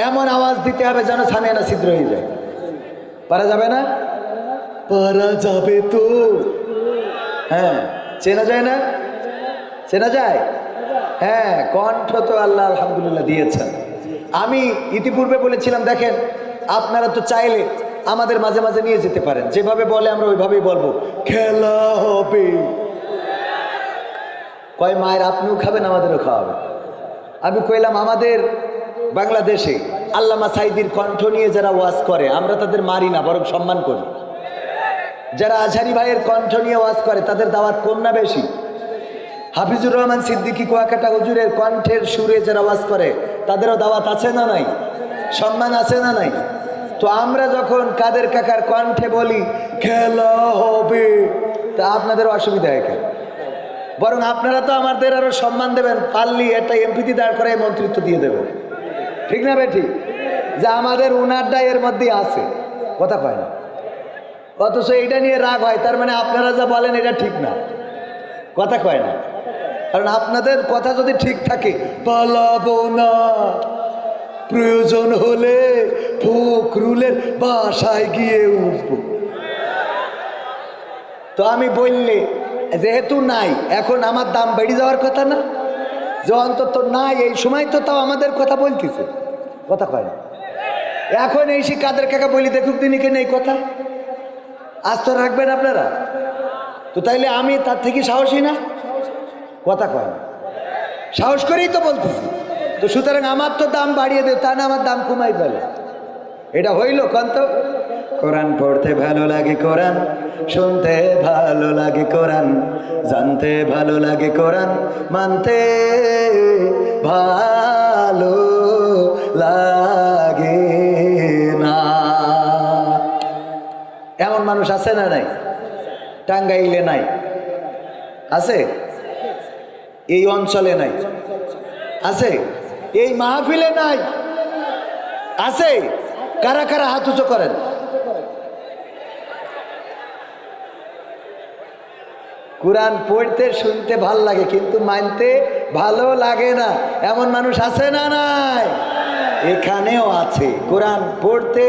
এমন আওয়াজ দিতে হবে যেন সামিয়ানা ছিদ্র হয়ে যায়। পারা যাবে না? পারা যাবে তো। হ্যাঁ, চেনা যায় না? চেনা যায়? হ্যাঁ, কণ্ঠ তো আল্লাহ আলহামদুলিল্লাহ দিয়েছেন। আমি ইতিপূর্বে বলেছিলাম, দেখেন আপনারা তো চাইলে আমাদের মাঝে মাঝে নিয়ে যেতে পারেন, যেভাবে বলে আমরা ওইভাবেই বলবো, খেলা হবে। কয় মায়ের আপনিও খাবেন আমাদেরও খাওয়াবেন। আমি কইলাম আমাদের বাংলাদেশে আল্লামা সাইদির কণ্ঠ নিয়ে যারা ওয়াজ করে আমরা তাদের মারি না, বরং সম্মান করি। যারা আজহারি ভাইয়ের কণ্ঠ নিয়ে ওয়াজ করে তাদের দাওয়াত কম না বেশি? হাফিজুর রহমান সিদ্দিকী কুয়াকাটা হুজুরের কণ্ঠের সুরে যারা ওয়াজ করে তাদেরও দাওয়াত আছে না নাই? সম্মান আছে না নাই? তো আমরা যখন কাদের কাকার কণ্ঠে বলি খেলা হবে, তা আপনাদের অসুবিধা হয় কেন? বরং আপনারা তো আমাদের আরো সম্মান দেবেন, পারলি একটা এমপিতে দাঁড় করে মন্ত্রিত্ব দিয়ে দেবেন। ঠিক না বেঠি? যে আমাদের উনারটা এর মধ্যে আছে, কথা কয় না। অথচ এইটা নিয়ে রাগ হয়, তার মানে আপনারা যা বলেন এটা ঠিক না, কথা কয় না। কারণ আপনাদের কথা যদি ঠিক থাকে, পালাবো না, প্রয়োজন হলে ফখরুলের বাসায় গিয়ে উঠবো। তো আমি বললে যেহেতু নাই, এখন আমার দাম বেড়ে যাওয়ার কথা না? যে অন্তত নাই এই সময় তো তাও আমাদের কথা বলতেছে, কথা কয় না। এখন এই সে কাদের কাকা বলি দেখুক তিনি কেন এই কথা আজ তো রাখবেন আপনারা? তো তাইলে আমি তার থেকে সাহসী না, কথা কয় না, সাহস করেই তো বলতেছি। তো সুতরাং আমার তো দাম বাড়িয়ে দেব, তা না আমার দাম কমাই ফেলে, এটা হইল কন্ত? কোরআন পড়তে ভালো লাগে, কোরআন শুনতে ভালো লাগে, কোরআন জানতে ভালো লাগে, কোরআন মানতে ভালো লাগে না। এমন মানুষ আছে না নাই? টাঙ্গাইলে নাই, আছে? এই অঞ্চলে নাই, আছে? এই মাহফিলে নাই, আছে? কারা কারা হাত উঁচু করেন? কোরআন পড়তে শুনতে ভাল লাগে কিন্তু মানতে ভালো লাগে না, এমন মানুষ আছে না নাই? এখানেও আছে। কোরআন পড়তে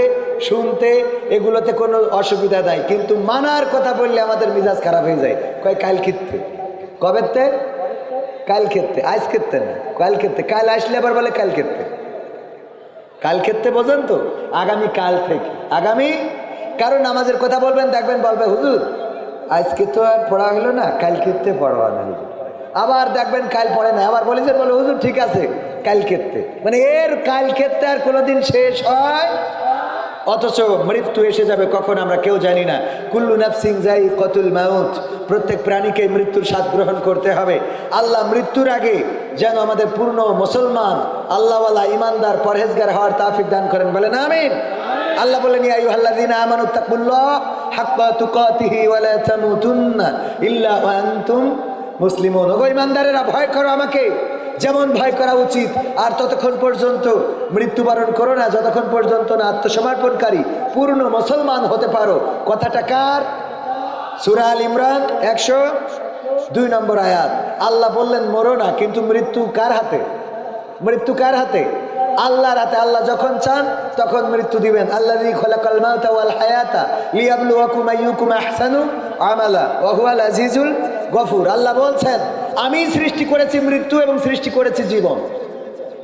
শুনতে এগুলোতে কোনো অসুবিধা নাই, কিন্তু মানার কথা বললে আমাদের মিজাজ খারাপ হয়ে যায়। কয় কাল ক্ষেত্রে, কবেতে? কাল ক্ষেত্রে, আজ ক্ষেত্রে না, কাল ক্ষেত্রে। কাল আসলে আবার বলে কাল ক্ষেত্রে। কাল ক্ষেত্রে বোঝেন তো? আগামী কাল থেকে, আগামী। কারণ নামাজের কথা বলবেন, দেখবেন বলবে হুজুর আজকে তো আর পড়া হলো না, কাল ক্ষেত্রে পড়া না। আবার দেখবেন কাল পড়ে না, আবার বলেছেন বলে হুজুর ঠিক আছে কাল ক্ষেত্রে। মানে এর কাল ক্ষেত্রে আর কোনোদিন শেষ হয়? অথচ মৃত্যু এসে যাবে কখন আমরা কেউ জানি না। কুল্লু নাফসিন যায়িকাতুল মাউত, প্রত্যেক প্রাণীকে মৃত্যুর স্বাদ গ্রহণ করতে হবে। আল্লাহ মৃত্যুর আগে যেন আমাদের পূর্ণ মুসলমান, আল্লাহওয়ালা, ইমানদার, পরহেজগার হওয়ার তৌফিক দান করেন, বলেন আমিন। আল্লাহ বলেন ইয়া আইয়ুহাল্লাযীনা আমানুত্তাকুল্লাহ হাক্কা তুকাতিহি ওয়া লা তামুতুন্না ইল্লা ওয়া আনতুম মুসলিমুন। ওগো ইমানদারেরা, ভয় করো আমাকে যেমন ভয় করা উচিত, আর ততক্ষণ পর্যন্ত মৃত্যুবরণ করো না যতক্ষণ পর্যন্ত না আত্মসমর্পণকারী পূর্ণ মুসলমান হতে পারো। কথাটা কার? সূরা আল ইমরান 102 নম্বর আয়াত। আল্লাহ বললেন মরো না, কিন্তু মৃত্যু কার হাতে? মৃত্যু কার হাতে? আল্লাহর হাতে। আল্লাহ যখন চান তখন মৃত্যু দিবেন। আল্লাযী খালাকাল মাউতা ওয়াল হায়াতা লিয়াবলুয়াকুম আইয়ুকুম আহসানু আমালা ওয়া হুয়াল আজিজুল গফুর। আল্লাহ বলছেন আমি সৃষ্টি করেছি মৃত্যু এবং সৃষ্টি করেছি জীবন,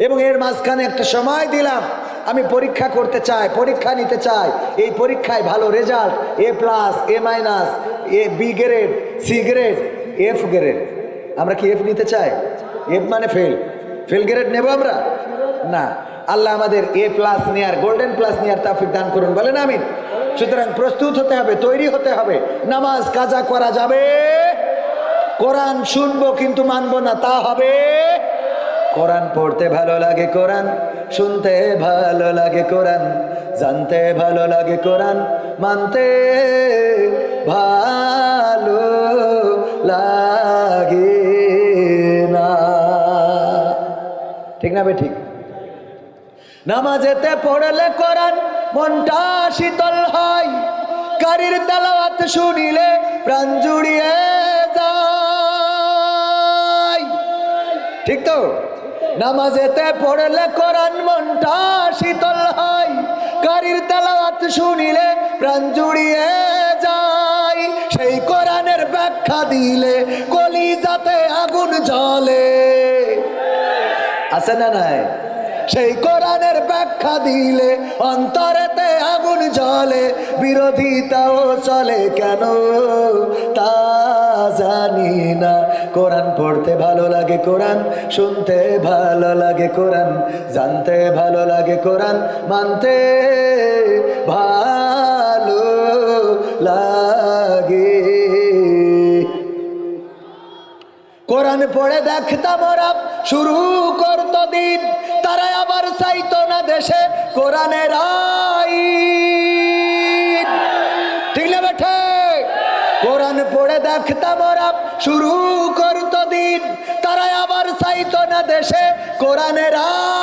এবং এর মাঝখানে একটা সময় দিলাম আমি পরীক্ষা করতে চাই, পরীক্ষা নিতে চাই। এই পরীক্ষায় ভালো result, A plus, A minus, A B grade, C grade, F grade. আমরা কি এফ নিতে চাই? এফ মানে ফেল, ফেল গ্রেড নেব আমরা না। আল্লাহ আমাদের এ প্লাস নেয়ার, গোল্ডেন প্লাস নেয়ার তৌফিক দান করুন, বলেন আমিন। সুতরাং প্রস্তুত হতে হবে, তৈরি হতে হবে। নামাজ কাজা করা যাবে, কোরআন শুনবো কিন্তু মানবো না, তা হবে। কোরআন পড়তে ভালো লাগে, কোরআন শুনতে ভালো লাগে, কোরআন জানতে ভালো লাগে, কোরআন মানতে ভালো লাগে না। ঠিক না বে? ঠিক। নামাজেতে পড়লে কোরআন মনটা শীতল হয়, কারির তেলাওয়াত শুনিলে প্রাণ জুড়িয়ে ঠিক তো? নামাজেতে পড়লে কোরআন মনটা শীতল শুনিলে প্রাণ জুড়িয়ে যায়, সেই কোরআনের ব্যাখ্যা দিলে কলিজাতে আগুন জ্বলে। আছে না নাই? সেই কোরআনের ব্যাখ্যা দিলে অন্তরেতে আগুন জ্বলে, বিরোধিতাও চলে কেন তা জানি না। কোরআন পড়তে ভালো লাগে, কোরআন শুনতে ভালো লাগে, কোরআন জানতে ভালো লাগে, কোরআন মানতে ভালো লাগে। কোরআন পড়ে দেখতাম ওরা শুরু করতো দিন, তারা আবার চাইতো না দেশে কোরআনের আইন। ঠিক না বেঠে? কোরআন পড়ে দেখতাম ওরা শুরু করতো দিন, তারা আবার চাইতো না দেশে কোরআনের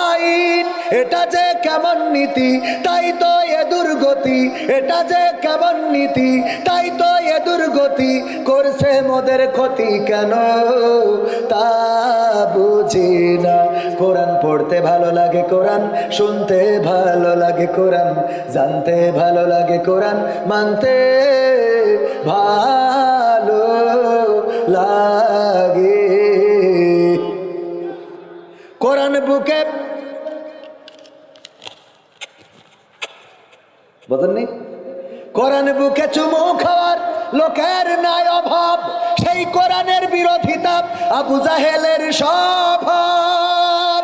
আইন। এটা যে কেমন নীতি, তাই তো এ দুর্গতি। এটা যে কেমন নীতি, তাই তো এ দুর্গতি। করছে মোদের ক্ষতি কেন তা বুঝি না। কোরআন পড়তে ভালো লাগে, কোরআন শুনতে ভালো লাগে, কোরআন জানতে ভালো লাগে, কোরআন মানতে ভালো লাগে। কোরআন বুকে বলেননি? কোরআন বুকে চুমু খাওয়ার লোকের নাই অভাব, সেই কোরআনের বিরোধিতা আবু জাহেলের স্বভাব।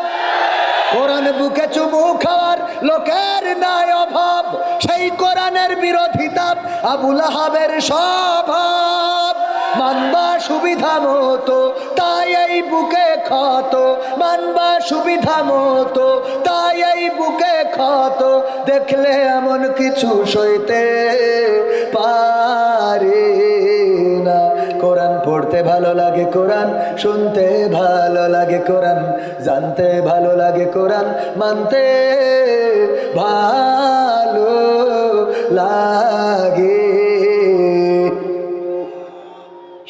কোরআন বুকে চুমু খাওয়ার লোকের নাই অভাব, সেই কোরআনের বিরোধিতা আবু লাহাবের স্বভাব। মানবা সুবিধা মতো তাই এই বুকে ক্ষত, মানবা সুবিধা মতো তাই এই বুকে ক্ষত। দেখলে এমন কিছু সইতে পারে না। কোরআন পড়তে ভালো লাগে, কোরআন শুনতে ভালো লাগে, কোরআন জানতে ভালো লাগে, কোরআন মানতে ভালো লাগে।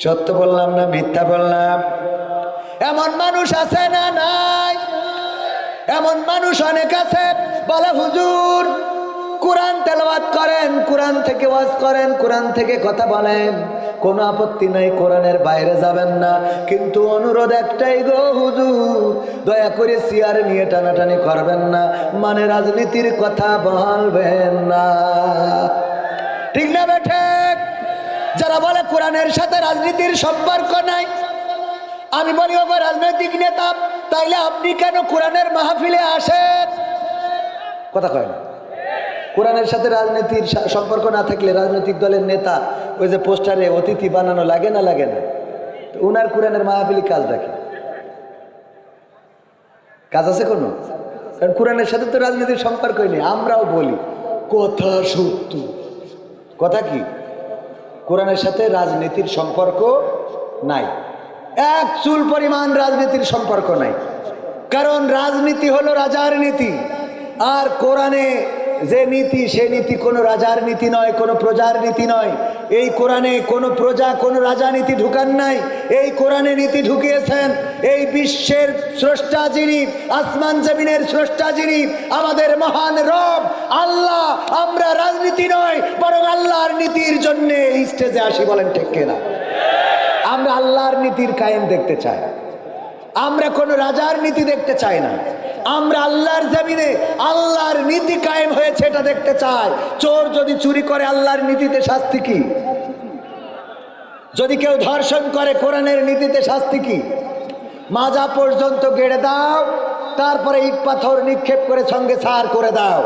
সত্য বললাম না মিথ্যা বললাম? এমন মানুষ আছে না নাই? এমন মানুষ অনেক আছে, বলে হুজুর কোরআন তেলাওয়াত করেন, কোরআন থেকে ওয়াজ করেন, কোরআন থেকে কথা বলেন, কোনো আপত্তি নাই, কোরআনের বাইরে যাবেন না। কিন্তু অনুরোধ একটাই গো হুজুর, দয়া করে চেয়ার নিয়ে টানাটানি করবেন না, মানে রাজনীতির কথা বলবেন না। ঠিক না বেঠে? যারা বলে কোরআনের সাথে রাজনীতির সম্পর্ক নাই, আমি বলি ওগো রাজনৈতিক নেতা, তাইলে আপনি কেন কোরআনের মাহফিলে আসেন? কথা কয় না? কোরআনের সাথে রাজনীতির সম্পর্ক না থাকলে রাজনৈতিক দলের নেতা ওই যে পোস্টারে অতিথি বানানো লাগে না লাগে না? উনার কোরআনের মাহফিলে কাজ রাখে, কাজ আছে কোনো? কারণ কোরআনের সাথে তো রাজনীতির সম্পর্কই নেই। আমরাও বলি কথা সত্য। কথা কি? কোরআনের সাথে রাজনীতির সম্পর্ক নাই, এক চুল পরিমাণ রাজনীতির সম্পর্ক নাই। কারণ রাজনীতি হলো রাজার নীতি, আর কোরআনে যে নীতি সে নীতি কোনো রাজার নীতি নয়, কোনো প্রজার নীতি নয়। এই কোরআনে কোনো প্রজা কোনো রাজা নীতি ঢুকান নাই, এই কোরআনে নীতি ঢুকিয়েছেন এই বিশ্বের স্রষ্টা যিনি, আসমান জমিনের স্রষ্টা যিনি, আমাদের মহান রব আল্লাহ। আমরা রাজনীতি নয় বরং আল্লাহর নীতির জন্য এই স্টেজে আসি, বলেন ঠিক কিনা? আমরা আল্লাহর নীতির কায়েম দেখতে চাই, আমরা কোনো রাজার নীতি দেখতে চাই না। আমরা আল্লাহর জমিনে আল্লাহর নীতি কায়েম হয়েছে এটা দেখতে চাই। চোর যদি চুরি করে আল্লাহর নীতিতে শাস্তি কি? যদি কেউ ধর্ষণ করে কোরআনের নীতিতে শাস্তি কি? মাজা পর্যন্ত গেড়ে দাও, তারপরে ইট পাথর নিক্ষেপ করে সঙ্গে ছাড় করে দাও।